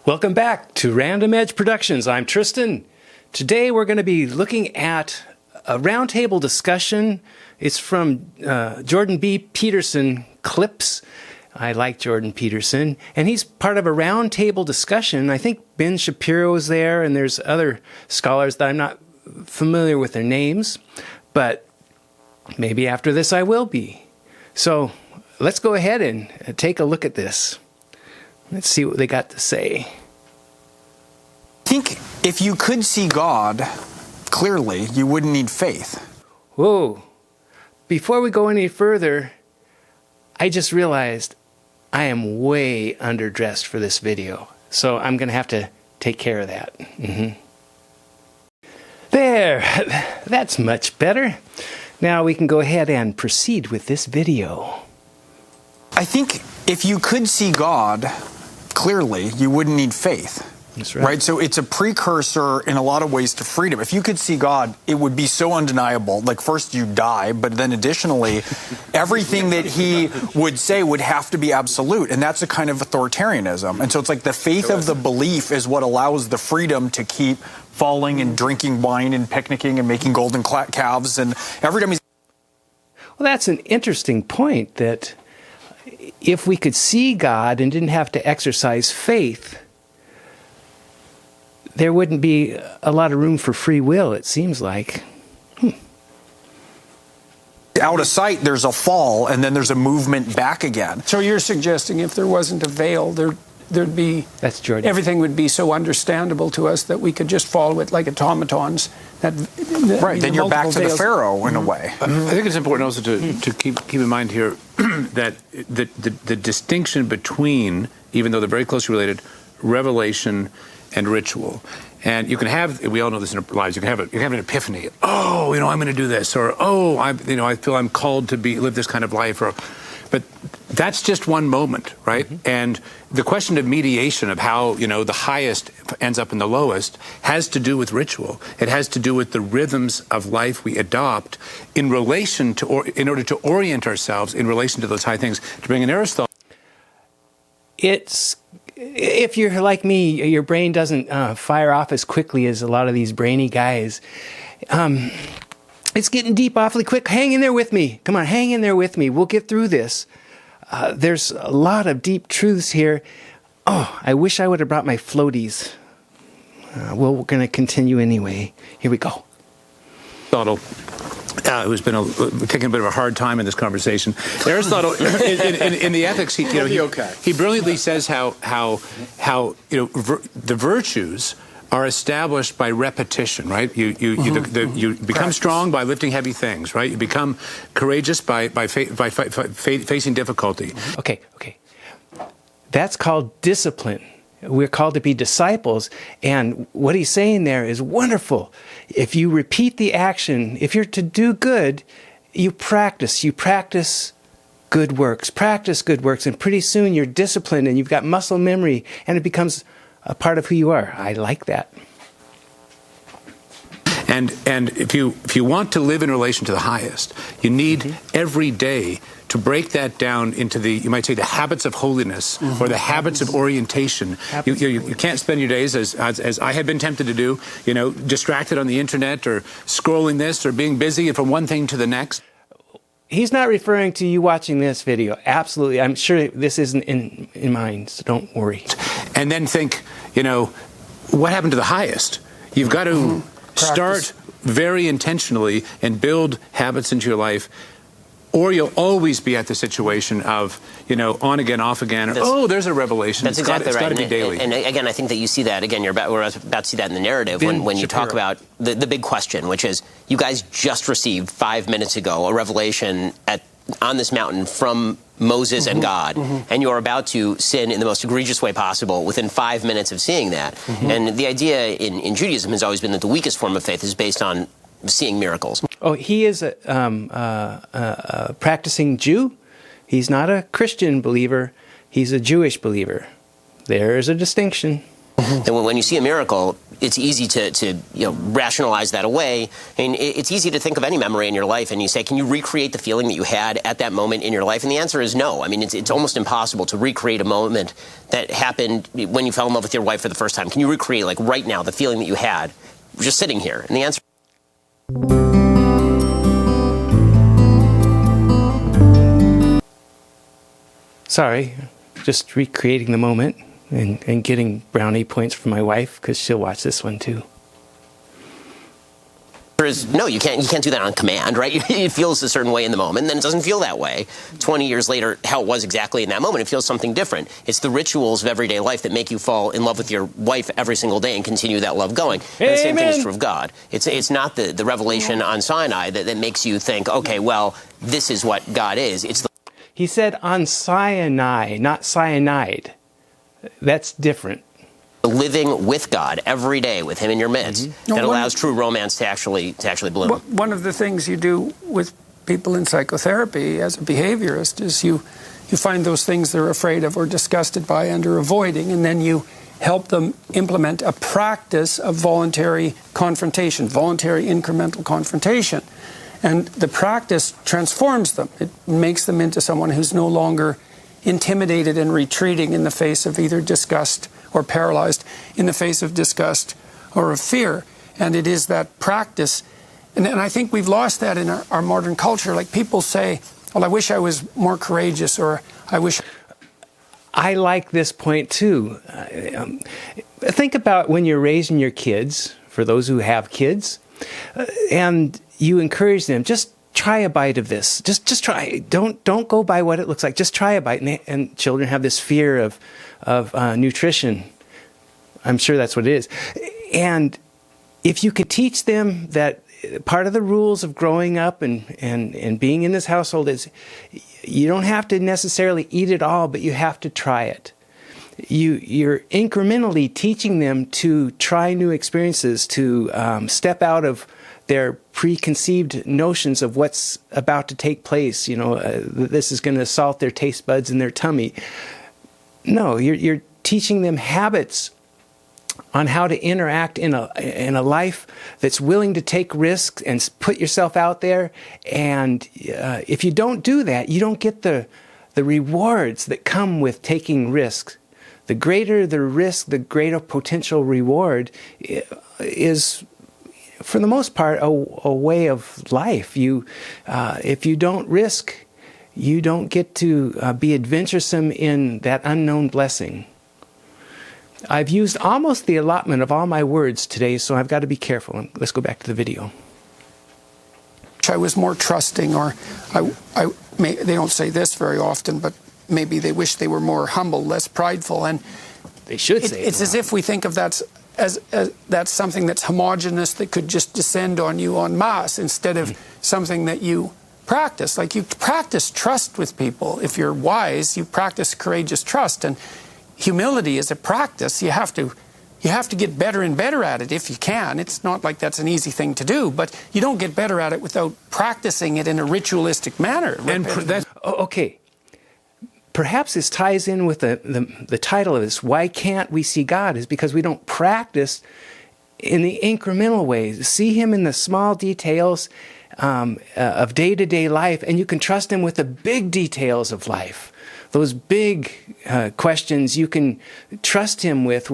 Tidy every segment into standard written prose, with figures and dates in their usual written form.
Welcome back to Random Edge Productions. I'm Tristan. Today we're going to be looking at a roundtable discussion. It's from Jordan B. Peterson clips. I like Jordan Peterson. And he's part of a roundtable discussion. I think Ben Shapiro is there, and there's other scholars that I'm not familiar with their names. But maybe after this I will be. So let's go ahead and take a look at this. Let's see what they got to say. I think if you could see God clearly, you wouldn't need faith. Whoa. Before we go any further, I just realized I am way underdressed for this video. So I'm going to have to take care of that. There. That's much better. Now we can go ahead and proceed with this video. I think if you could see God clearly, you wouldn't need faith. That's right. So it's a precursor in a lot of ways to freedom. If you could see God, it would be so undeniable. Like, first you die, but then additionally, everything that he would say would have to be absolute. And that's a kind of authoritarianism. And so it's like the faith of the belief is what allows the freedom to keep falling and drinking wine and picnicking and making golden calves. And every time he's... Well, that's an interesting point, that if we could see God and didn't have to exercise faith, there wouldn't be a lot of room for free will, it seems like. Out of sight, there's a fall, and then there's a movement back again. So you're suggesting if there wasn't a veil, there'd be... That's Jordan. Everything would be so understandable to us that we could just follow it like automatons. Right, then you're back to the Pharaoh in a way. I think it's important also to keep in mind here that the distinction between, even though they're very closely related, revelation and ritual. And you can have, we all know this in our lives, you can have an epiphany. Oh, I'm going to do this, or I feel I'm called to live this kind of life, but that's just one moment, right? And the question of mediation, of how the highest ends up in the lowest, has to do with ritual. It has to do with the rhythms of life we adopt in relation to, or in order to orient ourselves in relation to those high things. To bring in Aristotle, if you're like me, your brain doesn't fire off as quickly as a lot of these brainy guys. It's getting deep awfully quick. Hang in there with me. Come on, hang in there with me. We'll get through this. There's a lot of deep truths here. Oh, I wish I would have brought my floaties. Well, we're going to continue anyway. Here we go. Aristotle, who's been taking a bit of a hard time in this conversation. Aristotle, in the Ethics, he brilliantly says how the virtues are established by repetition, right? You become strong by lifting heavy things, right? You become courageous by facing difficulty. Okay. That's called discipline. We're called to be disciples, and what he's saying there is wonderful. If you repeat the action, if you're to do good, you practice good works, and pretty soon you're disciplined and you've got muscle memory, and it becomes a part of who you are. I like that. And if you want to live in relation to the highest, you need every day to break that down into you might say, the habits of holiness, or the habits of orientation. You can't spend your days, as I had been tempted to do, distracted on the internet or scrolling this or being busy from one thing to the next. He's not referring to you watching this video. Absolutely. I'm sure this isn't in mind, so don't worry. And then think, what happened to the highest? You've got to start very intentionally and build habits into your life, or you'll always be at the situation of, on again, off again. There's a revelation. That's exactly right. It's got to be daily. And again, I think that you see that, again, we're about to see that in the narrative when you talk about the big question, which is, you guys just received 5 minutes ago a revelation on this mountain from Moses and God, and you're about to sin in the most egregious way possible within 5 minutes of seeing that. And the idea in Judaism has always been that the weakest form of faith is based on seeing miracles. Oh, he is a practicing Jew. He's not a Christian believer. He's a Jewish believer. There's a distinction. And when you see a miracle, it's easy to rationalize that away. I mean, it's easy to think of any memory in your life and you say, can you recreate the feeling that you had at that moment in your life? And the answer is no. I mean, it's almost impossible to recreate a moment that happened when you fell in love with your wife for the first time. Can you recreate, like right now, the feeling that you had just sitting here? And the answer. Sorry, just recreating the moment and getting brownie points for my wife because she'll watch this one too. No, you can't do that on command, right? It feels a certain way in the moment, and then it doesn't feel that way 20 years later, how it was exactly in that moment. It feels something different. It's the rituals of everyday life that make you fall in love with your wife every single day and continue that love going. And the same thing is true of God. It's not the revelation on Sinai that makes you think, okay, well, this is what God is. It's He said on Sinai, not cyanide. That's different. living with God every day with Him in your midst that allows true romance to actually bloom. One of the things you do with people in psychotherapy as a behaviorist is you find those things they're afraid of or disgusted by and are avoiding, and then you help them implement a practice of voluntary confrontation, voluntary incremental confrontation. And the practice transforms them. It makes them into someone who's no longer intimidated and retreating in the face of either disgust or paralyzed in the face of disgust or of fear. And it is that practice. And I think we've lost that in our modern culture. Like people say, well, I wish I was more courageous, or I wish. I like this point too. Think about when you're raising your kids, for those who have kids, and you encourage them, just try a bite of this. Just try. Don't go by what it looks like. Just try a bite. And children have this fear of nutrition. I'm sure that's what it is. And if you could teach them that part of the rules of growing up and being in this household is you don't have to necessarily eat it all, but you have to try it. You're incrementally teaching them to try new experiences, to step out of their preconceived notions of what's about to take place. This is going to assault their taste buds in their tummy. No, you're teaching them habits on how to interact in a life that's willing to take risks and put yourself out there. And if you don't do that, you don't get the rewards that come with taking risks. The greater the risk, the greater potential reward is, for the most part, a way of life. If you don't risk, you don't get to be adventuresome in that unknown blessing. I've used almost the allotment of all my words today, so I've got to be careful. Let's go back to the video. I was more trusting, or they don't say this very often, but maybe they wish they were more humble, less prideful. And they should say it's as if we think of that as that's something that's homogenous that could just descend on you en masse, instead of something that you practice. Like you practice trust with people. If you're wise, you practice courageous trust. And humility is a practice. You have to get better and better at it if you can. It's not like that's an easy thing to do, but you don't get better at it without practicing it in a ritualistic manner. And that's okay. Perhaps this ties in with the title of this. Why can't we see God? Is because we don't practice in the incremental ways. See Him in the small details of day-to-day life, and you can trust Him with the big details of life. Those big questions you can trust Him with,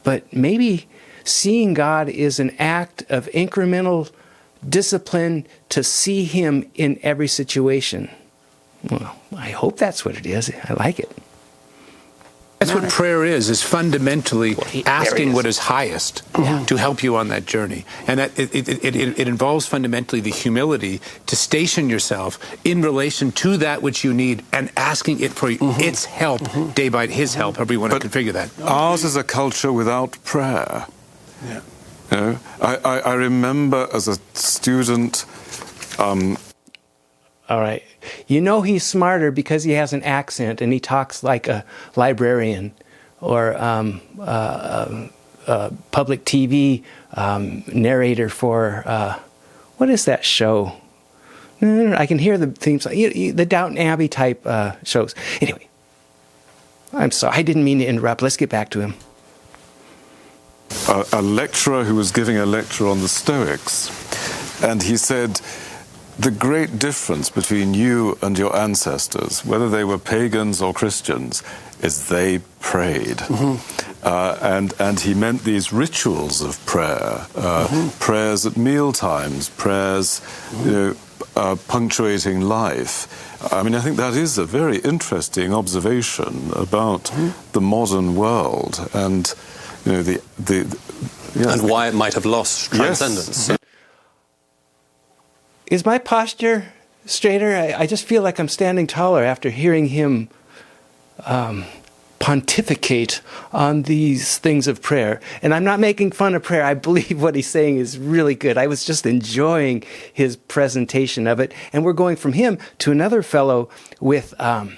but maybe seeing God is an act of incremental discipline to see Him in every situation. Well, I hope that's what it is. I like it. That's what prayer is fundamentally asking what is highest to help you on that journey. And that it involves fundamentally the humility to station yourself in relation to that which you need and asking it for its help, day by His help, however you want to configure that. Ours is a culture without prayer. I remember as a student... All right. He's smarter because he has an accent and he talks like a librarian or public TV narrator for, what is that show? I can hear the themes, the Downton Abbey type shows. Anyway, I'm sorry. I didn't mean to interrupt. Let's get back to him. a lecturer who was giving a lecture on the Stoics, and he said, the great difference between you and your ancestors, whether they were pagans or Christians, is they prayed. And he meant these rituals of prayer, prayers at meal times, prayers punctuating life. I mean, I think that is a very interesting observation about the modern world and and why it might have lost transcendence. Yes. Is my posture straighter? I just feel like I'm standing taller after hearing him pontificate on these things of prayer. And I'm not making fun of prayer. I believe what he's saying is really good. I was just enjoying his presentation of it. And we're going from him to another fellow with a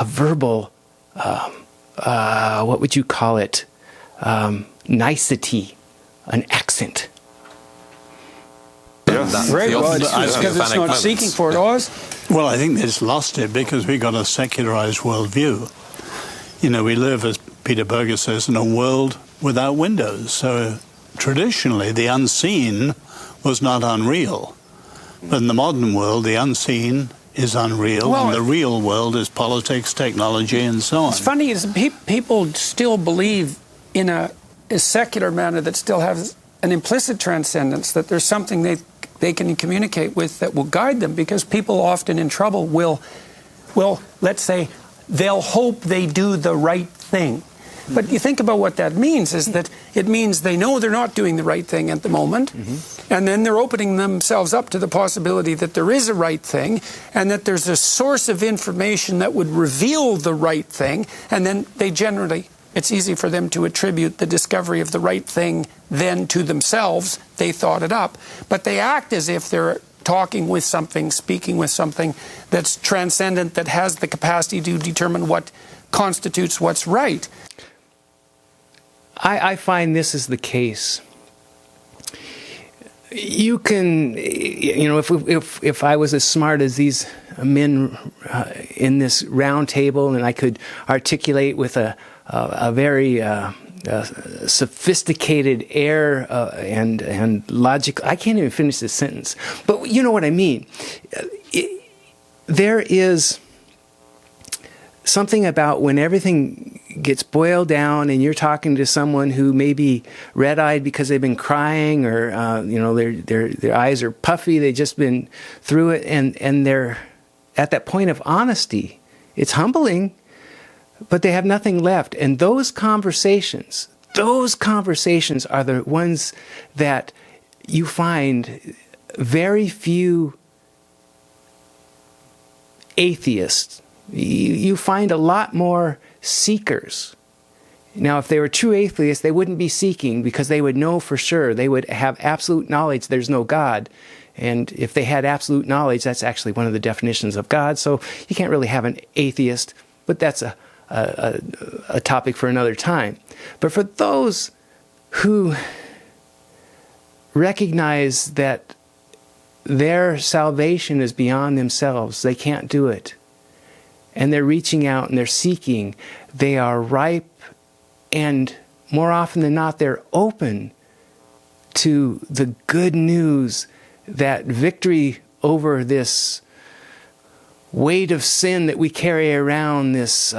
verbal, what would you call it? Nicety, an accent. Great. Well, it's because it's not seeking for it, Oz. Well, I think it's lost it because we got a secularized worldview. You know, we live, as Peter Berger says, in a world without windows. So traditionally, the unseen was not unreal. But in the modern world, the unseen is unreal, and the real world is politics, technology, and so on. It's funny is people still believe in a secular manner that still has an implicit transcendence, that there's something they can communicate with that will guide them, because people often in trouble will let's say, they'll hope they do the right thing. But you think about what that means, is that it means they know they're not doing the right thing at the moment, and then they're opening themselves up to the possibility that there is a right thing, and that there's a source of information that would reveal the right thing, and then they generally, it's easy for them to attribute the discovery of the right thing then to themselves. They thought it up, but they act as if they're talking with something, speaking with something that's transcendent, that has the capacity to determine what constitutes what's right. I find this is the case. You can, if I was as smart as these men in this round table, and I could articulate with a very sophisticated air and logic. I can't even finish this sentence, but you know what I mean. There is something about when everything gets boiled down and you're talking to someone who may be red-eyed because they've been crying, or their eyes are puffy, they've just been through it, and they're at that point of honesty. It's humbling, but they have nothing left. And those conversations are the ones that you find very few atheists. You find a lot more seekers. Now, if they were true atheists, they wouldn't be seeking, because they would know for sure. They would have absolute knowledge there's no God. And if they had absolute knowledge, that's actually one of the definitions of God. So you can't really have an atheist, but that's a topic for another time. But for those who recognize that their salvation is beyond themselves, they can't do it, and they're reaching out and they're seeking, they are ripe, and more often than not, they're open to the good news that victory over this weight of sin that we carry around, this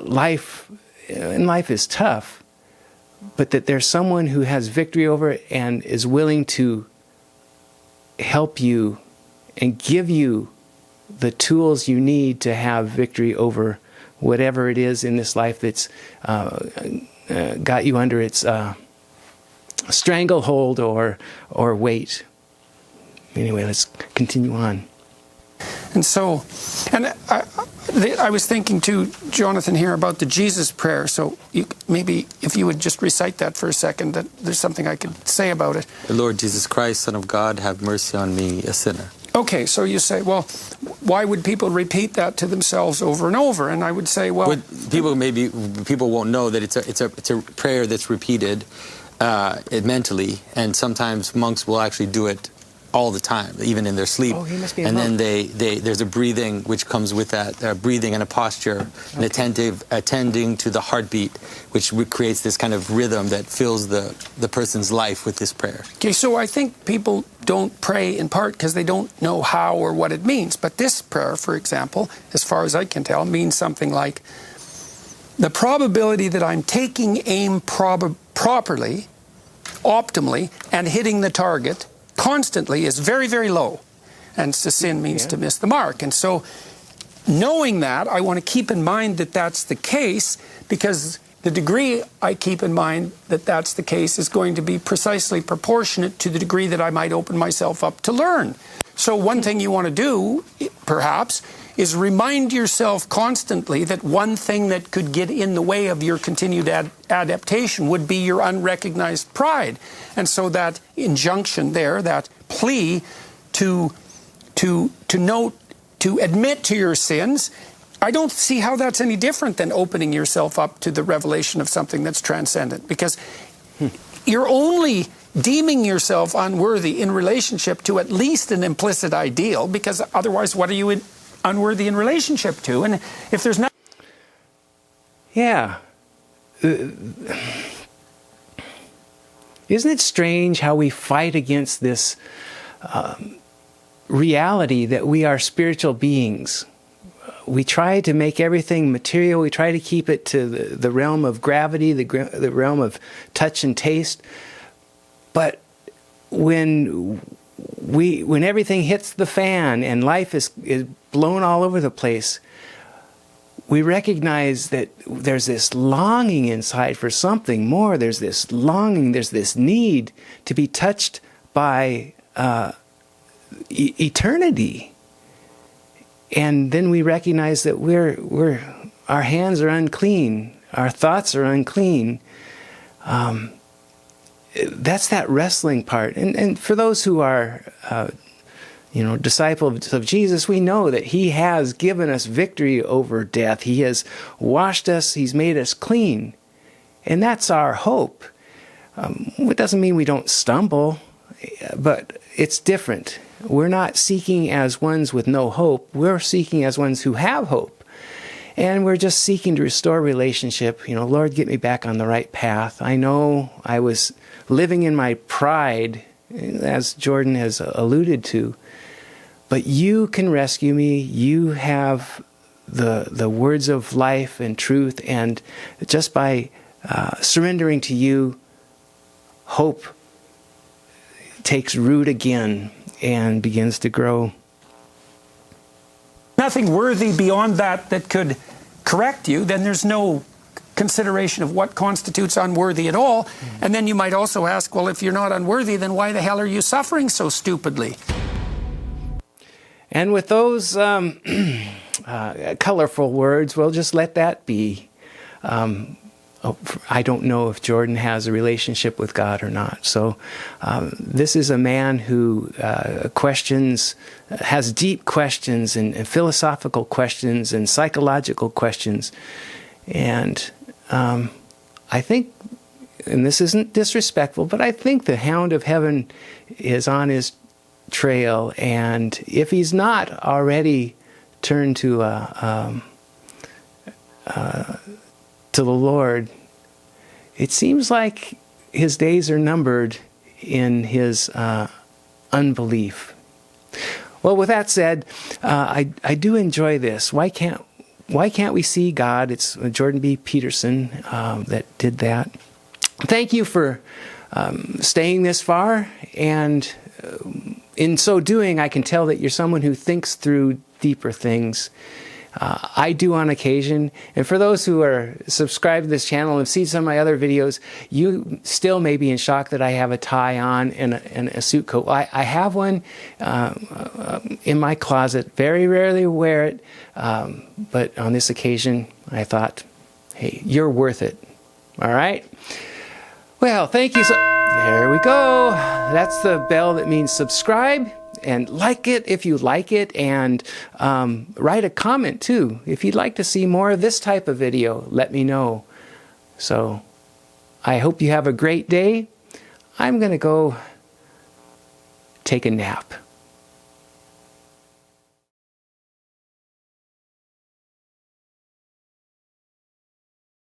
life, and life is tough, but that there's someone who has victory over it and is willing to help you and give you the tools you need to have victory over whatever it is in this life that's got you under its stranglehold or weight. Anyway, let's continue on. And so, I was thinking too, Jonathan, here about the Jesus prayer. So maybe if you would just recite that for a second, that there's something I could say about it. The Lord Jesus Christ, Son of God, have mercy on me, a sinner. Okay, so you say, well, why would people repeat that to themselves over and over? And I would say, well, people won't know that it's a prayer that's repeated mentally, and sometimes monks will actually do it all the time, even in their sleep. Oh, he must be and then involved. there's a breathing which comes with that, breathing and a posture, and attending to the heartbeat, which creates this kind of rhythm that fills the person's life with this prayer. Okay, so I think people don't pray in part because they don't know how or what it means. But this prayer, for example, as far as I can tell, means something like, the probability that I'm taking aim properly, optimally, and hitting the target constantly is very, very low. And to sin means to miss the mark. And so knowing that, I want to keep in mind that that's the case, because the degree I keep in mind that that's the case is going to be precisely proportionate to the degree that I might open myself up to learn. So one thing you want to do, perhaps, is remind yourself constantly that one thing that could get in the way of your continued adaptation would be your unrecognized pride. And so that injunction there, that plea to admit to your sins, I don't see how that's any different than opening yourself up to the revelation of something that's transcendent, because you're only deeming yourself unworthy in relationship to at least an implicit ideal, because otherwise what are you unworthy in relationship to? And if there's not... Yeah. Isn't it strange how we fight against this reality that we are spiritual beings? We try to make everything material. We try to keep it to the realm of gravity, the realm of touch and taste. But when everything hits the fan and life is blown all over the place, we recognize that there's this longing inside for something more. There's this longing, there's this need to be touched by eternity. And then we recognize that our hands are unclean, our thoughts are unclean. That's that wrestling part. And for those who are, disciples of Jesus, we know that He has given us victory over death. He has washed us. He's made us clean. And that's our hope. It doesn't mean we don't stumble, but it's different. We're not seeking as ones with no hope. We're seeking as ones who have hope. And we're just seeking to restore relationship. Lord, get me back on the right path. I know I was living in my pride, as Jordan has alluded to, but you can rescue me. You have the words of life and truth, and just by surrendering to you, hope takes root again and begins to grow. Nothing worthy beyond that could correct you, then there's no consideration of what constitutes unworthy at all. And then you might also ask, well, if you're not unworthy, then why the hell are you suffering so stupidly? And with those colorful words, we'll just let that be. I don't know if Jordan has a relationship with God or not. So this is a man who has deep questions and philosophical questions and psychological questions. And I think, and this isn't disrespectful, but I think the hound of heaven is on his trail. And if he's not already turned to the Lord, it seems like his days are numbered in his unbelief. Well, with that said, I do enjoy this. Why can't we see God? It's Jordan B. Peterson that did that. Thank you for staying this far, and in so doing, I can tell that you're someone who thinks through deeper things. I do on occasion. And for those who are subscribed to this channel and have seen some of my other videos, you still may be in shock that I have a tie on and a suit coat. I have one in my closet. Very rarely wear it. But on this occasion, I thought, hey, you're worth it. All right? Well, thank you. There we go. That's the bell that means subscribe. And like it if you like it, and write a comment too. If you'd like to see more of this type of video, let me know. So I hope you have a great day. I'm going to go take a nap.